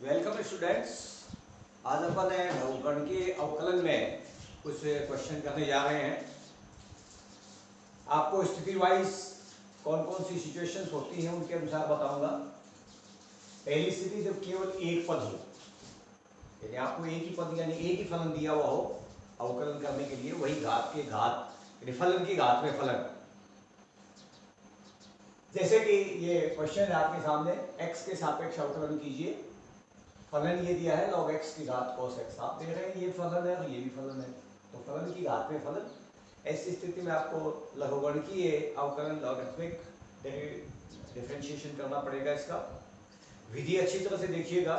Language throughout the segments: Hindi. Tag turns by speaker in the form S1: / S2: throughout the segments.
S1: Welcome students. आज अपन गणितीय अवकलन में कुछ क्वेश्चन करने जा रहे हैं। आपको स्थिति वाइज कौन कौन सी सिचुएशंस होती हैं उनके अनुसार बताऊंगा। पहली स्थिति जब केवल एक पद हो, यानी आपको एक ही पद यानी एक ही फलन दिया हुआ हो अवकलन करने के लिए, वही घात के घात यानी फलन की घात में फलन। जैसे कि ये क्वेश्चन है आपके सामने, x के सापेक्ष अवकलन कीजिए। फलन ये दिया है log x की घात cos x। आप देख रहे हैं ये फलन है और ये भी फलन है, तो फलन की घात में फलन। ऐसी स्थिति में आपको लघुगणकीय अवकलन लॉगरिथमिक डिफरेंशिएशन करना पड़ेगा। इसका विधि अच्छी तरह से देखिएगा।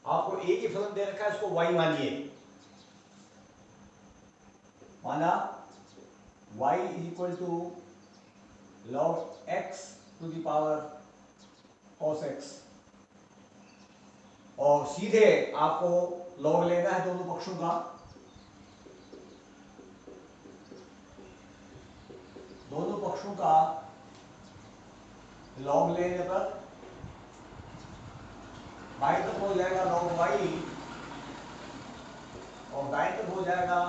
S1: आपको एक ही फलन दे रखा है, इसको y मानिए। माना y equal to log x to the power cos x, और सीधे आपको log लेना है दोनों पक्षों का। दोनों पक्षों का log लेने पर बाएं तरफ हो जाएगा log y और दाएं तरफ हो जाएगा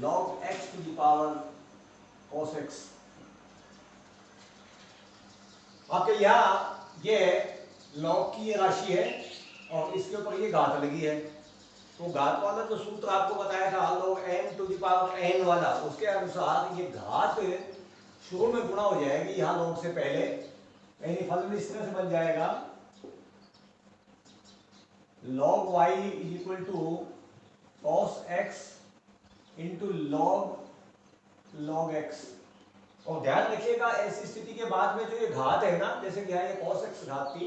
S1: log x to the power cos x। आपके यहाँ ये log की ये राशि है और इसके ऊपर ये घात लगी है, तो घात वाला जो सूत्र आपको बताया था log m to the power n वाला, उसके अनुसार ये घात शुरू में गुणा हो जाएगी यहाँ log से पहले, यानी फलन इस तरह से बन जाएगा log y is equal to cos x into log x। और ध्यान रखिएगा ऐसी स्थिति के बाद में जो ये घात है ना, जैसे कि यहाँ ये cos x घात थी,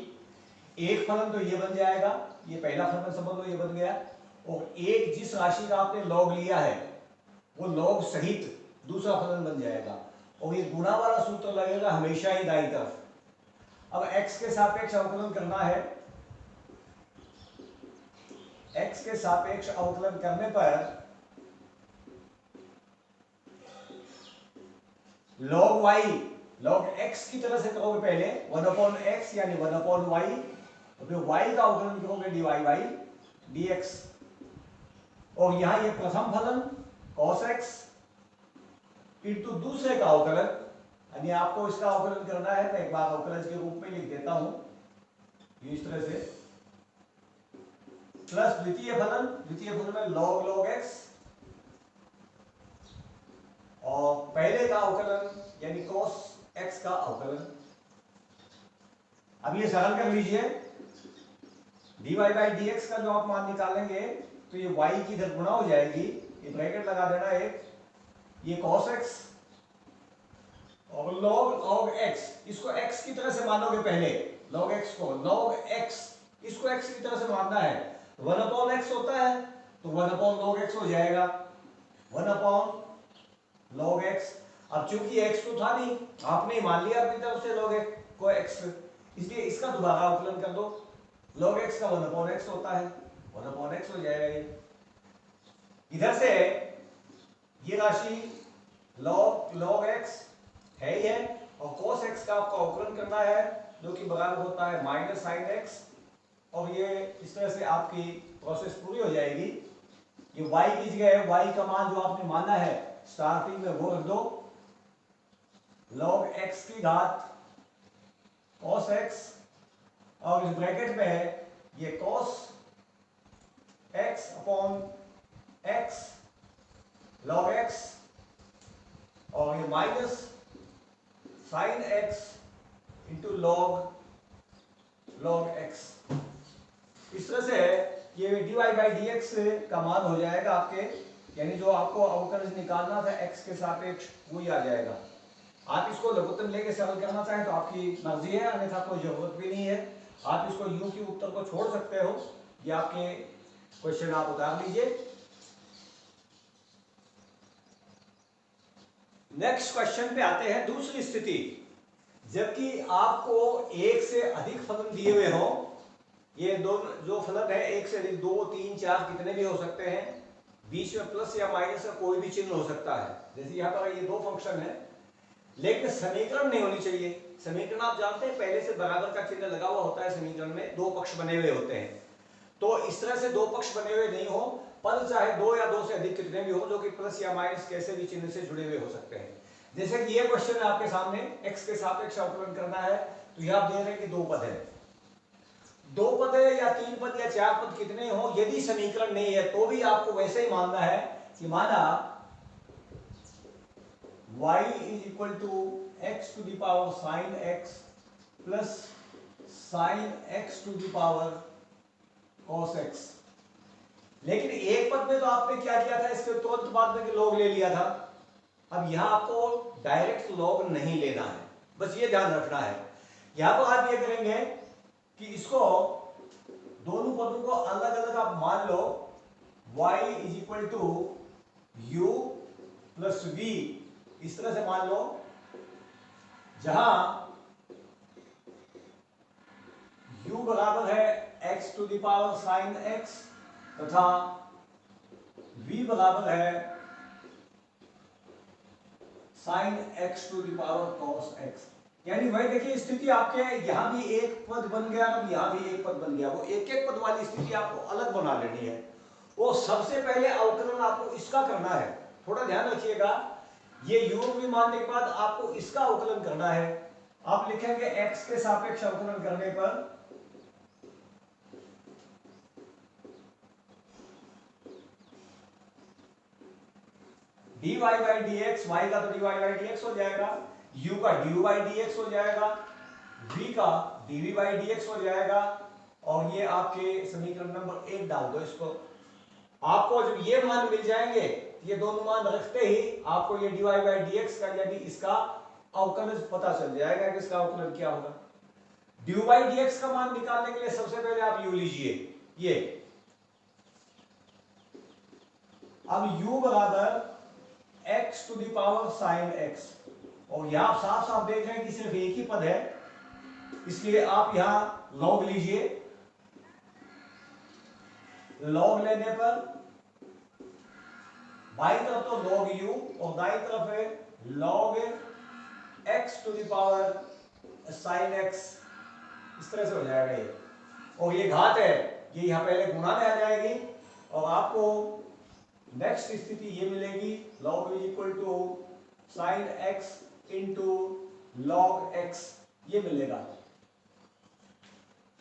S1: एक फलन तो ये बन जाएगा, ये पहला फलन समझ लो ये बन गया, और एक जिस राशि का आपने log लिया है वो log सहित दूसरा फलन बन जाएगा, और ये गुणा वाला सूत्र लगेगा हमेशा ही दाईं तरफ। अब x के सापेक्ष अवकलन करना है। x के सापेक्ष अवकलन करने पर log y log x की तरह से करोगे पहले 1/x यानी 1/y, तो फिर y का अवकलन करोगे dy by dx, और यहां ये प्रथम फलन cos x इंटू दूसरे का अवकलन, यानी आपको इसका अवकलन करना है। मैं एक बार अवकलन के रूप में लिख देता हूं इस तरह से, प्लस द्वितीय फलन में log x और पहले का अवकलन यानी cos x का अवकलन। अब ये सरल कर लीजिए, dy by dx का जो आप मान निकालेंगे तो ये y की इधर गुणा हो जाएगी, ये ब्रैकेट लगा देना एक, ये cos x और log x, इसको x की तरह से मानोगे पहले, log x को log x, इसको x की तरह से मानना है, 1/x होता है तो 1/log x हो जाएगा, 1/log x। अब चूंकि x तो था नहीं, आपने मान लिया अपनी तरफ से log x को x, इसलिए इसका दोबारा अवकलन कर दो, log x का 1/x होता है, 1/x हो जाएगा। ये इधर से ये राशि log x है ही है, और cos x का आपको अवकलन करना है जो कि बराबर होता है माइनस sin x, और ये इस तरह से आपकी प्रोसेस पूरी हो जाएगी। ये y की जगह y का मान जो आपने माना है स्टार्टिंग में वो रख दो, log x की घात cos x, और इस ब्रैकेट में ये cos x upon x log x, और ये minus sin x into log x। इस तरह से ये dy by dx का मान हो जाएगा आपके, यानी जो आपको अवकलन निकालना था x के सापेक्ष वही आ जाएगा। आप इसको लघुत्तम लेके सरल करना चाहें तो आपकी मर्जी है, अन्यथा कोई जरूरत भी नहीं है। आप इसको u के उत्तर को छोड़ सकते हो, ये आपके क्वेश्चन आप उतार लीजिए। नेक्स्ट क्वेश्चन पे आते हैं, दूसरी स्थिति, जबकि आपको एक से अधिक फलन दिए हुए हो। ये दो जो फलन है एक से अधिक, 2 3 4 कितने भी हो सकते हैं, बीच में प्लस या माइनस का कोई भी चिन्ह हो सकता है। जैसे यहाँ पर ये दो फंक्शन है, लेकिन समीकरण नहीं होनी चाहिए। समीकरण आप जानते हैं पहले से बराबर का चिन्ह लगा हुआ होता है समीकरण में, दो पक्ष बने हुए होते हैं। तो इस तरह से दो पक्ष बने हुए नहीं हो, पद चाहे दो या दो से अधिक कितने भी हो, जो कि प्लस या माइनस कैसे भी चिन्ह से जुड़े हुए हो सकते हैं। जैसे कि ये क्वेश्चन है आपके सामने, x के सापेक्ष अवकलन करना है, तो यह आप दे रहे हैं कि दो पद है, दो पद है या तीन पद या चार पद कितने हो, यदि समीकरण नहीं है तो भी आपको वैसे ही मानना है कि माना y is equal to x to the power sine x plus sine x to the power cos x. लेकिन एक पद में तो आपने क्या किया था, इसके तुरंत बाद में लॉग ले लिया था। अब यहां आपको डायरेक्ट लॉग नहीं लेना है, बस ये ध्यान रखना है। यहां पर आप ये करेंगे कि इसको दोनों पदों को अलग अलग आप मान लो, y is equal to u plus v, इस तरह से मान लो, जहां u बराबर है x to the power sine x तथा v बराबर है साइन x to the power cos x। यानी वही देखिए स्थिति आपके यहां भी एक पद बन गया, अब यहां भी एक पद बन गया, वो एक एक पद वाली स्थिति आपको अलग बना लेनी है। वो सबसे पहले अवकलन आपको इसका करना है, थोड़ा ध्यान रखिएगा। ये u भी मानने के बाद आपको इसका अवकलन करना है। आप लिखेंगे x के सापेक्ष अवकलन करने पर dy by D x, y का तो dy बाई डी एक्स हो जाएगा, u का du बाई डी एक्स हो जाएगा, v का dv बाई डी एक्स हो जाएगा, और ये आपके समीकरण नंबर 1 डाल दो इसको। आपको जब ये मान मिल जाएंगे, ये दोनों मान रखते ही आपको ये dy बाई डी एक्स का यानी इसका अवकलन पता चल जाएगा कि इसका अवकलन क्या होगा। du बाई डी एक्स का मान निकालने के लिए सबसे पहले आप u लीजिए, ये अब u बराबर x to the power sine x, और यहां साफ साफ देख रहे हैं कि सिर्फ एक ही पद है, इसलिए आप यहां लॉग लीजिए। लॉग लेने पर बाई तरफ तो लॉग u और दाई तरफ है log x to the power sine x, इस तरह से हो जाएगा ये, और ये घात है, ये यहां पहले गुणा में आ जाएगी, और आपको नेक्स्ट स्थिति ये मिलेगी log v equal to sine x into log x, ये मिलेगा।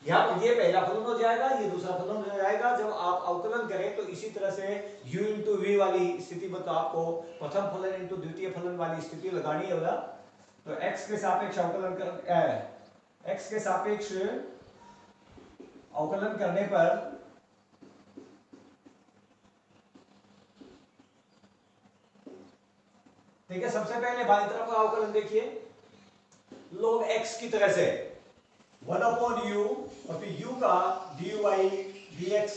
S1: यहां पर ये पहला फलन हो जाएगा, ये दूसरा फलन हो जाएगा। जब आप अवकलन करें तो इसी तरह से u इंटू वी वाली स्थिति में तो आपको प्रथम फलन इंटू द्वितीय फलन वाली स्थिति लगानी होगा। तो x के सापेक्ष अवकलन कर x के सापेक्ष अवकलन करने पर ठीक है, सबसे पहले बाईं तरफ का अवकलन देखिए, log x की तरह से 1 अपॉन यू और फिर u का dy बाई dx,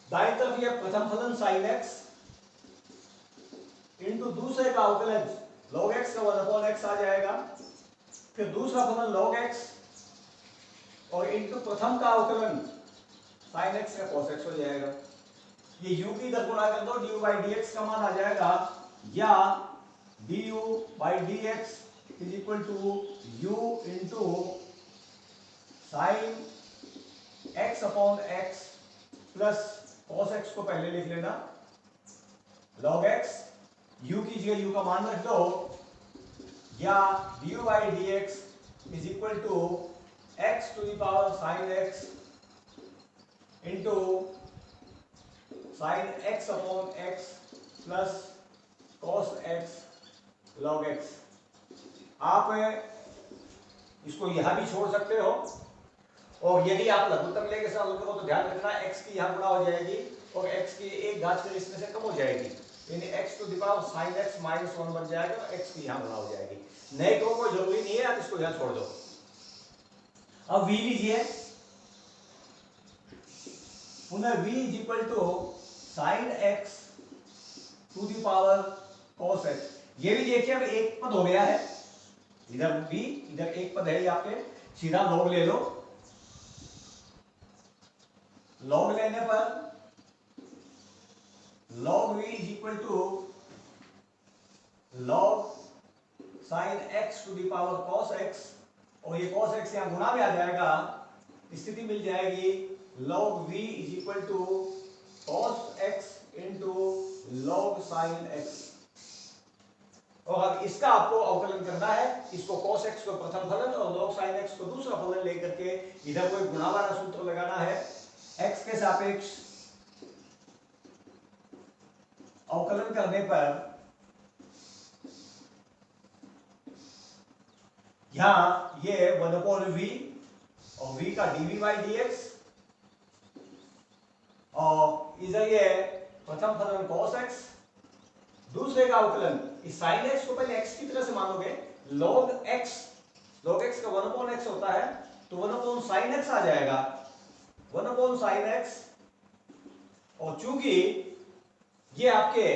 S1: दाईं तरफ ये प्रथम फलन sin x इंटू दूसरे का अवकलन log x का 1 अपॉन x आ जाएगा, फिर दूसरा फलन log x और इंटू प्रथम का अवकलन sin x का cos x हो जाएगा। ये u की इधर गुणा कर दो, dy बाई dx का मान आ जाएगा, या du by dx is equal to u into sine x upon x plus cos x को पहले लिख लेना, log x, u की जगह u का मान रख दो, या du by dx is equal to x to the power sine x into sine x upon x plus cos x log x। आप इसको यहां भी छोड़ सकते हो, और यदि आप लघुत्तम लेके साथ लोगों को तो ध्यान रखना x की यहां गुणा हो जाएगी और x की एक घात फिर इसमें से कम हो जाएगी, यानी x to the power sin x minus 1 बन जाएगा, और x की यहां गुणा हो जाएगी। नए को कोई जरूरी नहीं है, आप इसको यहां छोड़ दो। अब v लीजिए, पुनः v is equal to sine x to the power cos x। ये भी देखिए अब एक पद हो गया है, इधर v इधर एक पद है, यहाँ पे सीधा log ले लो। log लेने पर log v is equal to log sine x to the power cos x, और ये कॉस एक्स यहाँ गुणा में आ जाएगा, स्थिति मिल जाएगी log v is equal to cos x into log sine x. और अब इसका आपको अवकलन करना है, इसको cos x को प्रथम फलन और log sin x को दूसरा फलन लेकर के इधर कोई गुणा वाला सूत्र लगाना है। x के सापेक्ष अवकलन करने पर यहां ये 1/v और v का dv by dx, और इधर ये प्रथम फलन cos x, दूसरे का अवकलन इस sin x को पहले x की तरह से मानोगे, log x का 1/x होता है तो 1/sin x आ जाएगा, 1/sin x। और चूंकि ये आपके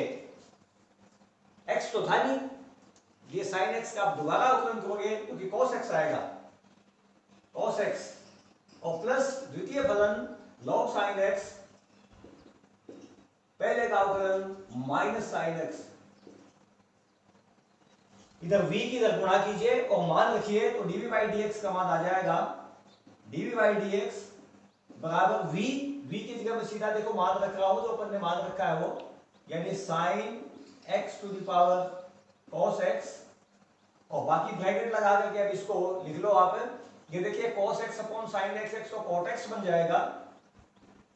S1: x तो था नहीं, ये sin x का आप दोबारा अवकलन करोगे क्योंकि cos x आएगा, cos x और प्लस द्वितीय फलन log sin x, पहले का अवकलन माइनस sin x। इधर v की इधर गुणा कीजिए और मान रखिए तो dv by dx का मान आ जाएगा, dv by dx बराबर v की जगह में सीधा देखो मान रख रहा हूं, जो अपन ने मान रखा है वो, यानी sin x to the power cos x, और बाकी ब्रैकेट लगा करके अब इसको लिख लो आप। ये देखिए cos x upon sin x तो cot x बन जाएगा,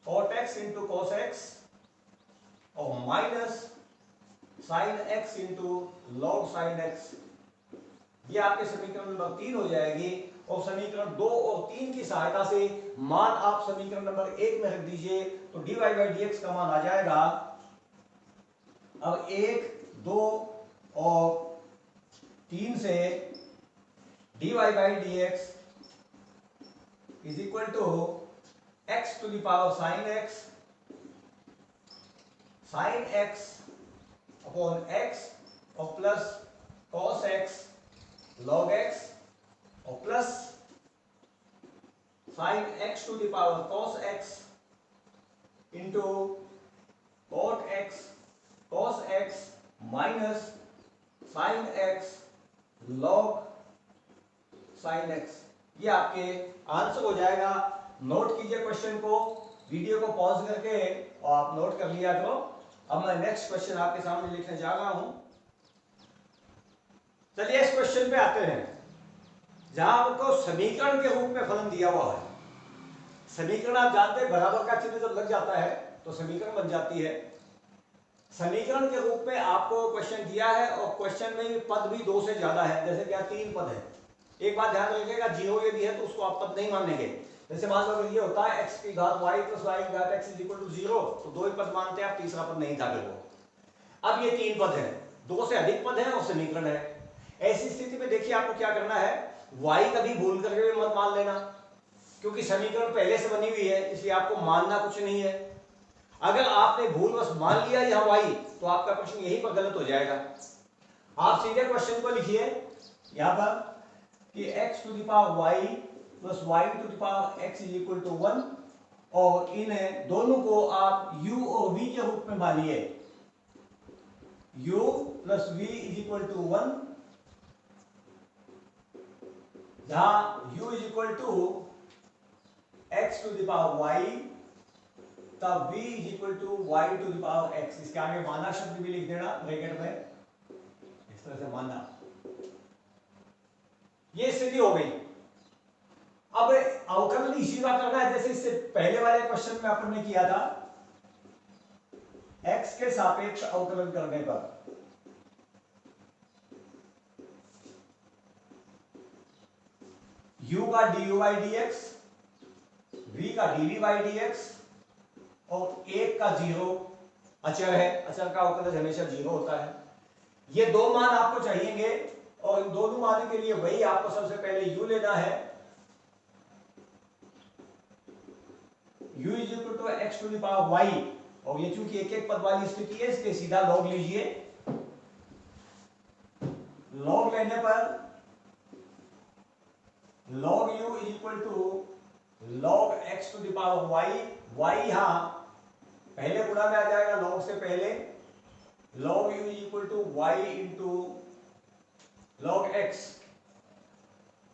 S1: cot x into cos x और minus sin x into log sin x, ये आपके समीकरण नंबर 3 हो जाएगी। और समीकरण 2 और 3 की सहायता से मान आप समीकरण नंबर 1 में रख दीजिए तो dy by dx का मान आ जाएगा, अब 1, 2 और 3 से dy by dx is equal to x to the power sin x upon x और plus cos x log x और plus sin x to the power cos x into cos x minus sin x log sin x। ये आपके आंसर हो जाएगा। नोट कीजिए क्वेश्चन को, वीडियो को पॉज करके और आप नोट कर लिया करो। अब मैं नेक्स्ट क्वेश्चन आपके सामने लिखने जा रहा हूं। चलिए इस क्वेश्चन पे आते हैं, जहां आपको समीकरण के रूप में फलन दिया हुआ है। समीकरण आप जानते हैं, बराबर का चिन्ह जब लग जाता है तो समीकरण बन जाती है। समीकरण के रूप में आपको क्वेश्चन दिया है और क्वेश्चन में पद भी 2 से ज्यादा है, जैसे क्या 3 पद है। एक बात ध्यान रखिएगा, 0 यदि है तो उसको आप पद नहीं मानेंगे। जैसे मान लो ये होता है x की घात y प्लस y की घात x इज इक्वल टू 0, तो 2 ही पद मानते हैं आप, तीसरा पद नहीं था फिर वो। अब ये 3 पद है, 2 से अधिक पद है और समीकरण है। ऐसी स्थिति में देखिए आपको क्या करना है, y कभी भूल करके भी मत मान लेना, क्योंकि समीकरण पहले से बनी हुई है, इसलिए आपको मानना कुछ नहीं है। अगर आपने भूलवश मान लिया यह y, तो आपका प्रश्न यहीं पर गलत हो जाएगा। आप सीधे क्वेश्चन को लिखिए यहां पर कि x to the power y plus y to the power x is equal to 1, और इन दोनों को आप u और v के रूप में मानिए। u plus v is equal to 1, जहां u is equal to x to the power y, तब v is equal to y to the power x। इसके आगे माना शब्द भी लिख देना ब्रैकेट में, इस तरह से माना। ये स्थिति हो गई। अब अवकलन इसी का करना है जैसे इससे पहले वाले क्वेश्चन में अपन ने किया था, x के सापेक्ष अवकलन करने पर u का du by dx, v का dv by dx और 1 का 0 अचर है, अचर का अवकलन हमेशा 0 होता है। ये दो मान आपको चाहिएंगे और इन दोनों मान के लिए वही आपको सबसे पहले u लेना है। u is equal to x to the power y, और ये चूंकि एक एक पद वाली स्थिति है इसलिए सीधा लॉग लीजिए। लॉग लेने पर log u is equal to log x to the power y, y यहां पहले गुणा में आ जाएगा log से पहले, log u is equal to y into log x।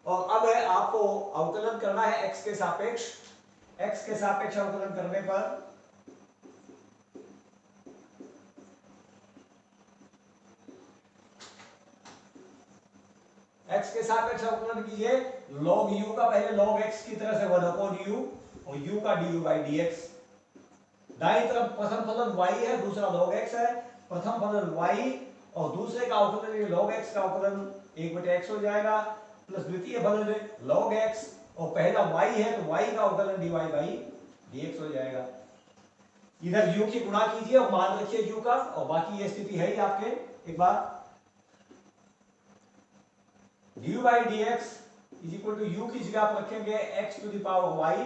S1: और अब है आपको अवकलन करना है x के सापेक्ष। x के सापेक्ष अवकलन करने पर x के सापेक्ष अवकलन कीजिए। log u का पहले log x की तरह से 1/u और u का du by dx। दाईं तरफ प्रथम फलन y है, दूसरा log x है। प्रथम फलन y और दूसरे का अवकलन log x का अवकलन 1/x हो जाएगा, प्लस द्वितीय फलन log x और पहला y है तो y का अवकलन dy by dx हो जाएगा। इधर u की गुणा कीजिए और मान रखिए u का, और बाकी ये स्थिति है ही आपके। एक बार du by dx is equal to u की जगह आप रखेंगे x to the power y,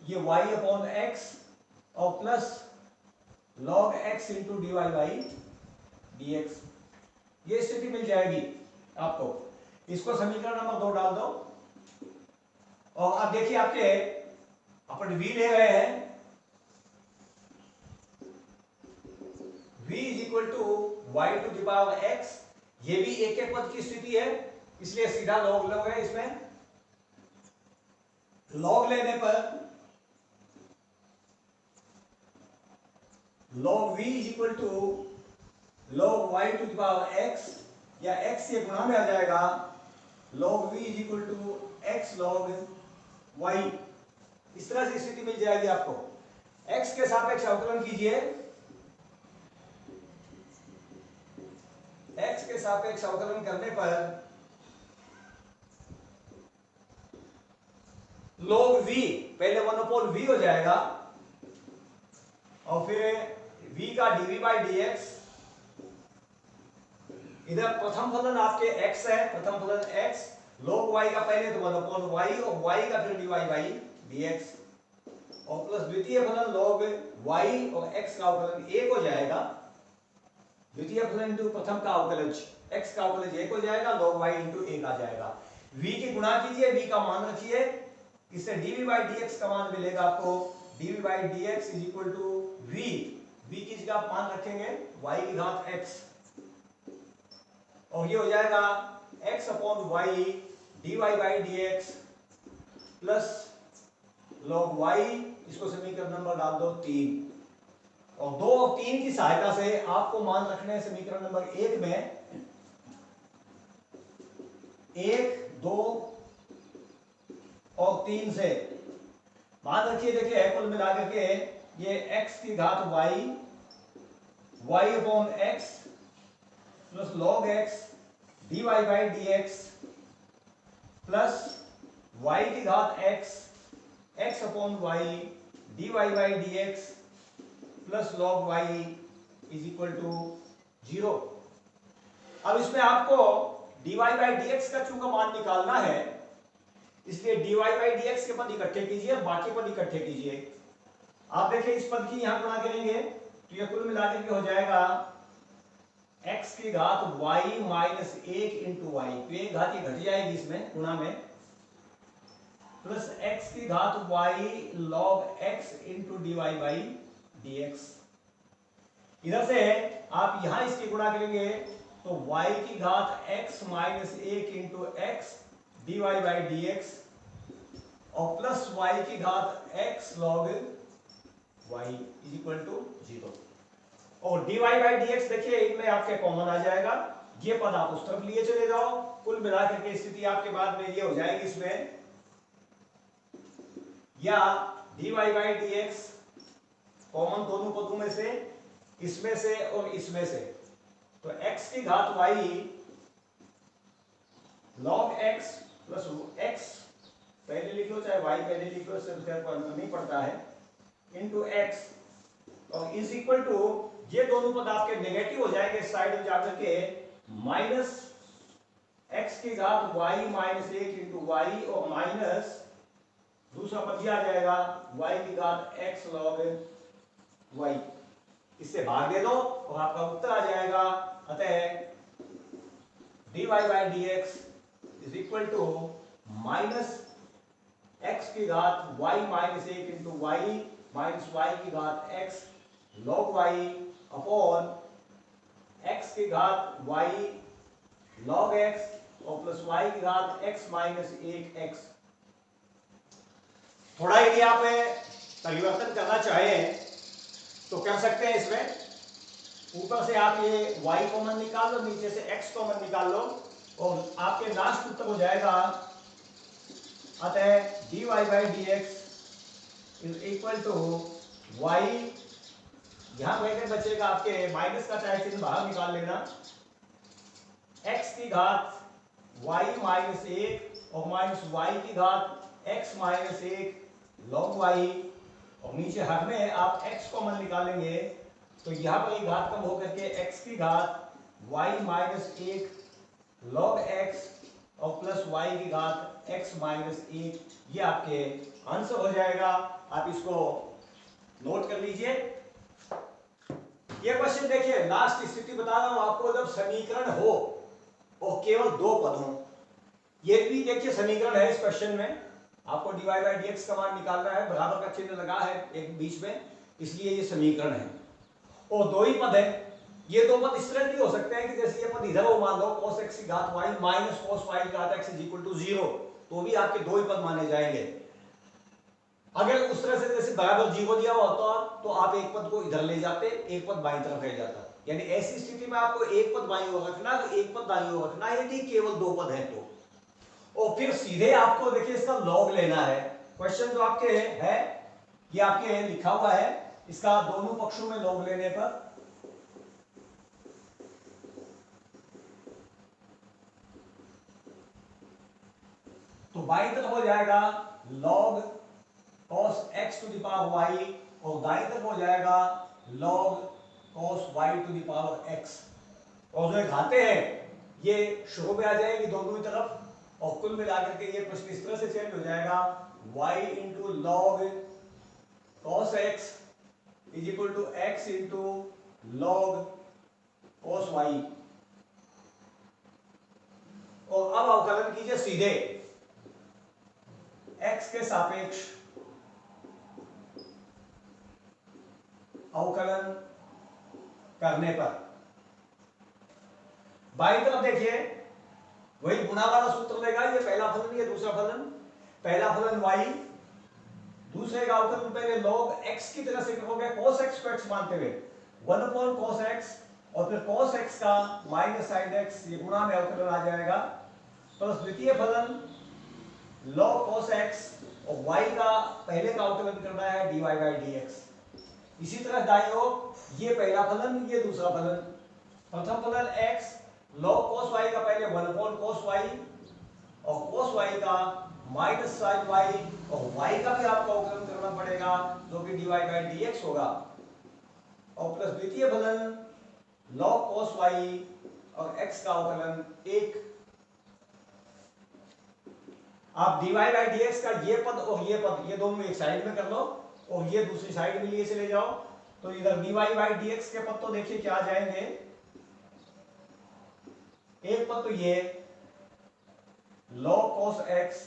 S1: ये y अपॉन x और plus log x into dy by dx। ये स्थिति मिल जाएगी आपको। इसको समीकरण नंबर 2 डाल दो। और अब देखिए आपके अपन v ले गए हैं, v is equal to y to the power x। ये भी एक एक पद की स्थिति है, इसलिए सीधा log लोगे इसमें। log लेने पर log v is equal to log y to the power x, या x से गुणा में आ जाएगा log v is equal to x log y। इस तरह से स्थिति मिल जाएगी आपको। x के सापेक्ष अवकलन कीजिए। x के सापेक्ष अवकलन करने पर log v पहले 1/v हो जाएगा और फिर v का dv by dx। इधर प्रथम फलन आपके x है, प्रथम फलन x, log y का पहले तो 1/y और y का फिर dy by dx, और प्लस द्वितीय फलन log y और x का अवकलन 1 हो जाएगा। द्वितीय फलन इंटू प्रथम का अवकलन x का अवकलन 1 हो जाएगा, log y इंटू 1 आ जाएगा। v की गुणा कीजिए, v का मान रखिए, इससे dv by dx का मान मिलेगा आपको। dv by dx is equal to v की जगह आप मान रखेंगे y की घात x, और ये हो जाएगा x upon y dy by dx plus log y। इसको समीकरण नंबर डाल दो 3, और 2 और 3 की सहायता से आपको मान रखने हैं समीकरण नंबर 1 में 1, 2 और 3 से मान रखिए। देखिए कुल मिलाकर के ये x की घात y upon x plus log x dy by dx plus y की घात x upon y dy by dx plus log y is equal to 0। अब इसमें आपको dy by dx का चूंकि मान निकालना है, इसलिए dy by dx के पद इकट्ठे कीजिए, बाकी पद इकट्ठे कीजिए। आप देखिए इस पद की यहां गुणा करेंगे तो यह कुल मिलाकर के हो जाएगा x की घात y माइनस 1 इंटू वाई, तो एक घात घट जाएगी इसमें गुणा में, प्लस x की घात y log x into dy by dx। इधर से आप यहां इसकी गुणा करेंगे तो y की घात x minus 1 into x dy by dx और प्लस y की घात x log y is equal to 0। और dy by dx देखिए इनमें आपके कॉमन आ जाएगा, ये पद आप उस तरफ लिए चले जाओ। कुल मिलाकर के स्थिति आपके बाद में ये हो जाएगी इसमें, या dy by dx कॉमन दोनों पदों में से, इसमें से और इसमें से, तो x की घात y log x plus x पहले लिख लो चाहे y पहले लिख लो, इससे कोई अंतर नहीं पड़ता है, इंटू x और इज इक्वल टू ये दोनों पद आपके नेगेटिव हो जाएंगे साइड में जाकर के, माइनस x की घात y माइनस 1 इंटू वाई और माइनस दूसरा पद आ जाएगा y की घात x log y। इससे भाग दे दो और आपका उत्तर आ जाएगा। अतः dy by dx is equal to minus x की घात y minus 1 into y minus y की घात x log y upon x की घात y log x और प्लस वाई की घात x माइनस 1x। थोड़ा यदि आप परिवर्तन करना चाहें तो कर सकते हैं। इसमें ऊपर से आप ये y कॉमन निकाल लो, नीचे से x कॉमन निकाल लो और आपके लास्ट उत्तर हो जाएगा। अतः dy by D x is equal to y, यहां ब्रैकेट बचेगा आपके, माइनस का चाहे चिन्ह बाहर निकाल लेना, x की घात y माइनस 1 और माइनस y की घात x माइनस 1 लॉग y, और नीचे हर में आप x कॉमन निकालेंगे तो यहाँ पर एक घात कम होकर के x की घात y माइनस 1 लॉग x और प्लस y की घात x माइनस 1, ये आपके आंसर हो जाएगा। आप इसको नोट कर लीजिए। ये क्वेश्चन देखिए, लास्ट स्थिति बता रहा हूं आपको, जब समीकरण हो और केवल दो पद हों। ये भी देखिए समीकरण है, इस क्वेश्चन में आपको dy बाई डी एक्स का मान निकालना है, बराबर का चिन्ह लगा है एक बीच में, इसलिए ये समीकरण है और दो ही पद है। ये दो पद इस तरह भी हो सकते हैं कि जैसे ये पद इधर हो, मान लो cos x की घात y माइनस cos y की घात x इज इक्वल टू 0, तो भी आपके दो ही पद माने जाएंगे। अगर उस तरह से जैसे बराबर 0 दिया हुआ होता तो आप एक पद को इधर ले जाते, एक पद बाईं तरफ रह जाता। यानी ऐसी स्थिति में आपको एक पद बाईं ओर रखना, तो एक पद दाईं ओर रखना, यदि केवल दो पद है तो। और फिर सीधे आपको देखिए इसका लॉग लेना है। क्वेश्चन जो आपके है ये आपके लिखा हुआ है, इसका दोनों पक्षों में लॉग लेने पर तो बाईं तरफ हो जाएगा log cos x to the power y और दाईं तरफ हो जाएगा log cos y to the power x। और जो घाते हैं ये शुरू में आ जाएगी दोनों ही तरफ, और कुल मिलाकर के ये प्रश्न इस तरह से चेंज हो जाएगा y into log cos x is equal to x into log cos y। और अब अवकलन कीजिए सीधे x के सापेक्ष अवकलन करने पर बाईं तरफ देखिए वही गुणा वाला सूत्र लेगा। ये पहला फलन, ये दूसरा फलन। पहला फलन y, दूसरे का अवकलन पहले log x की तरह से करोगे, cos x को x मानते हुए 1 अपॉन cos x और फिर cos x का माइनस sin x, ये गुणा में अवकलन आ जाएगा, प्लस द्वितीय फलन log cos x और y का पहले का अवकलन करना है dy बाई डी एक्स। इसी तरह दाईं ओर ये पहला फलन, ये दूसरा फलन। प्रथम फलन x log cos y का पहले 1 अपॉन cos y और cos y का माइनस sin y और y का भी आपको अवकलन करना पड़ेगा जो कि dy बाई डी एक्स होगा, और प्लस द्वितीय फलन log cos y और x का अवकलन 1। आप dy बाई डी एक्स का ये पद और ये पद, ये दोनों एक साइड में कर लो और ये दूसरी साइड में लिए चले जाओ, तो इधर dy बाई डी एक्स के पद तो देखिए क्या आ जाएंगे। एक पद तो ये log cos x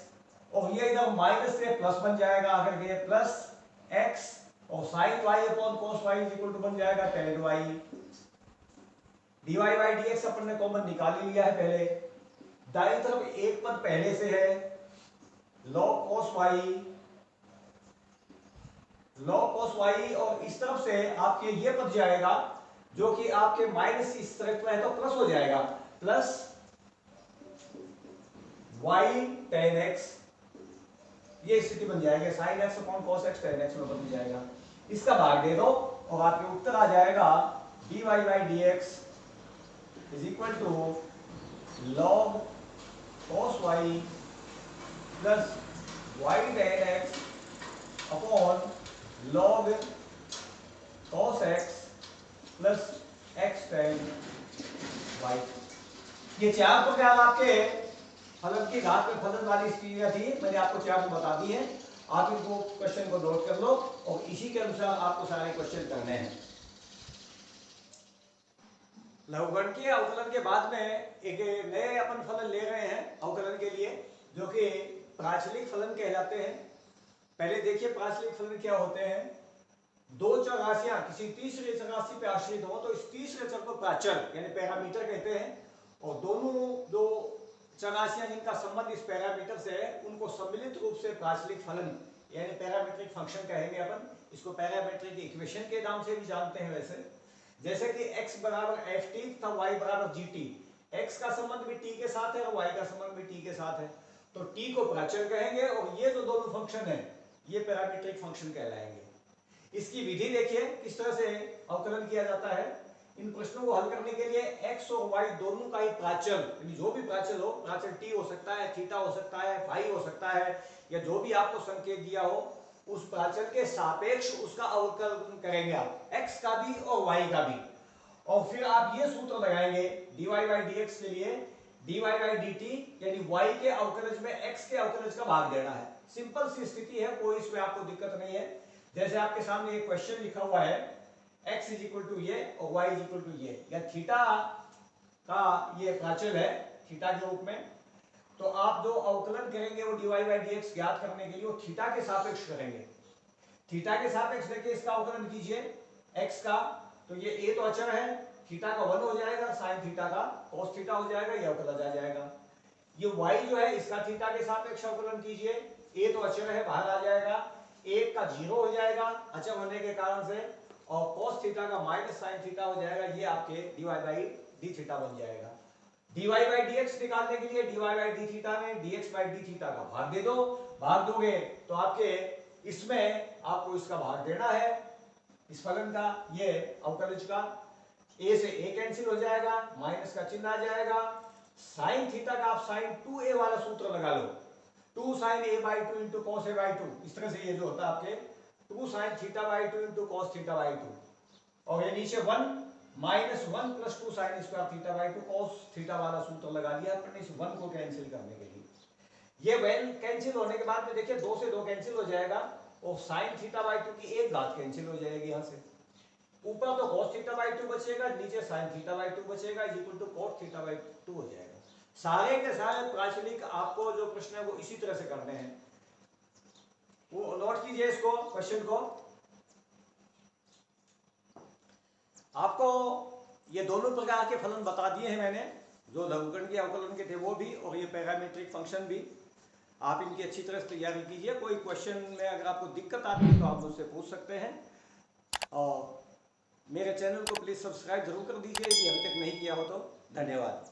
S1: और ये इधर माइनस से प्लस बन जाएगा, अगर ये प्लस x और sin y upon cos y is equal to बन जाएगा tan y। dy by D X अपन ने कॉमन निकाल ही लिया है पहले। दाईं तरफ एक पद पहले से है log cos y और इस तरफ से आपके ये पद जाएगा जो कि आपके माइनस इस तरफ में है तो प्लस हो जाएगा, प्लस y tan x, ये स्थिति बन जाएगी sin x upon cos x tan x में बदल जाएगा। इसका भाग दे दो और आपके उत्तर आ जाएगा dy by D x is equal to log cos y plus y tan x upon log cos x plus x tan y। ये चार प्रकार आपके फलन की घात पे फलन वाली स्थितियां थी, मैंने आपको चार बता दी है। आप इनको क्वेश्चन को नोट कर लो और इसी के अनुसार आपको सारे क्वेश्चन करने हैं। लघुगणकीय अवकलन के बाद में एक नए अपन फलन ले रहे हैं अवकलन के लिए, जो कि प्राचलिक फलन कहलाते हैं। पहले देखिए प्राचलिक फलन क्या होते हैं। दो चर राशियां किसी तीसरे चर राशि पे आश्रित हो तो इस तीसरे चर को प्राचल यानी पैरामीटर कहते हैं, और दोनों जो चरराशियां जिनका संबंध इस पैरामीटर से है उनको सम्मिलित रूप से प्राचलिक फलन यानी पैरामीट्रिक फंक्शन कहेंगे अपन। इसको पैरामीट्रिक इक्वेशन के नाम से भी जानते हैं वैसे। जैसे कि x बराबर एफ टी तथा y बराबर जी टी। एक्स का संबंध भी t के साथ है और y का संबंध भी t के साथ है, तो t को प्राचल कहेंगे और ये जो दोनों फंक्शन है ये पैरामीट्रिक फंक्शन कहलाएंगे। इसकी विधि देखिए किस तरह से अवकलन किया जाता है। इन प्रश्नों को हल करने के लिए x और y दोनों का ही प्राचल, यानी जो भी प्राचल हो, प्राचल t हो सकता है, थीटा हो सकता है, फाई हो सकता है, या जो भी आपको संकेत दिया हो उस प्राचल के सापेक्ष उसका अवकलन करेंगे आप, x का भी और y का भी। और फिर आप ये सूत्र लगाएंगे dy बाई dx के लिए, dy बाई dt यानी y के अवकलज में x के अवकलज का भाग देना है। सिंपल सी स्थिति है, कोई इसमें आपको दिक्कत नहीं है। जैसे आपके सामने एक क्वेश्चन लिखा हुआ है x इज इक्वल टू ये और y इज इक्वल टू ये, या थीटा का ये प्राचल है थीटा के रूप में, तो आप जो अवकलन करेंगे वो dy बाई dx ज्ञात करने के लिए वो थीटा के सापेक्ष करेंगे। थीटा के सापेक्ष देखिए इसका अवकलन कीजिए x का, तो ये a तो अचर है, थीटा का 1 हो जाएगा, साइन थीटा का cos थीटा हो जाएगा, ये अवकलज आ जाएगा। ये y जो है इसका थीटा के सापेक्ष अवकलन कीजिए, a तो अचर है बाहर आ जाएगा, 1 का 0 हो जाएगा अचर होने के कारण से, और cos थीटा का माइनस साइन थीटा हो जाएगा, ये आपके dy बाई डी थीटा बन जाएगा। dy बाई dx निकालने के लिए dy बाई डी थीटा में dx बाई डी थीटा का भाग दे दो, भाग दोगे तो आपके इसमें आपको इसका भाग देना है इस फलन का, ये अवकलज का, a से a कैंसिल हो जाएगा, माइनस का चिन्ह आ जाएगा, साइन थीटा का आप साइन 2a वाला सूत्र लगा लो, 2 sine a by 2 into cos a by 2, इस तरह से ये जो होता है आपके 2 sine theta by 2 into cos theta by 2, और ये नीचे 1 minus 1 plus 2 sine square theta by 2 cos theta वाला सूत्र लगा दिया आपने इस 1 को कैंसिल करने के लिए। ये 1 कैंसिल होने के बाद में देखिए 2 से 2 कैंसिल हो जाएगा और साइन थीटा बाई 2 की एक घात कैंसिल हो जाएगी यहाँ से, ऊपर तो cos थीटा बाई 2 बचेगा, नीचे sin थीटा बाई 2 बचेगा, is equal to cos theta by 2 हो जाएगा। सारे के सारे प्राचलिक आपको जो प्रश्न है वो इसी तरह से करने हैं, वो नोट कीजिए इसको क्वेश्चन को। आपको ये दोनों प्रकार के फलन बता दिए हैं मैंने, जो लघुगण के अवकलन के थे वो भी और ये पैरामीट्रिक फंक्शन भी। आप इनकी अच्छी तरह से तैयारी कीजिए। कोई क्वेश्चन में अगर आपको दिक्कत आती है तो आप मुझसे पूछ सकते हैं, और मेरे चैनल को प्लीज़ सब्सक्राइब जरूर कर दीजिए यदि अभी तक नहीं किया हो तो। धन्यवाद।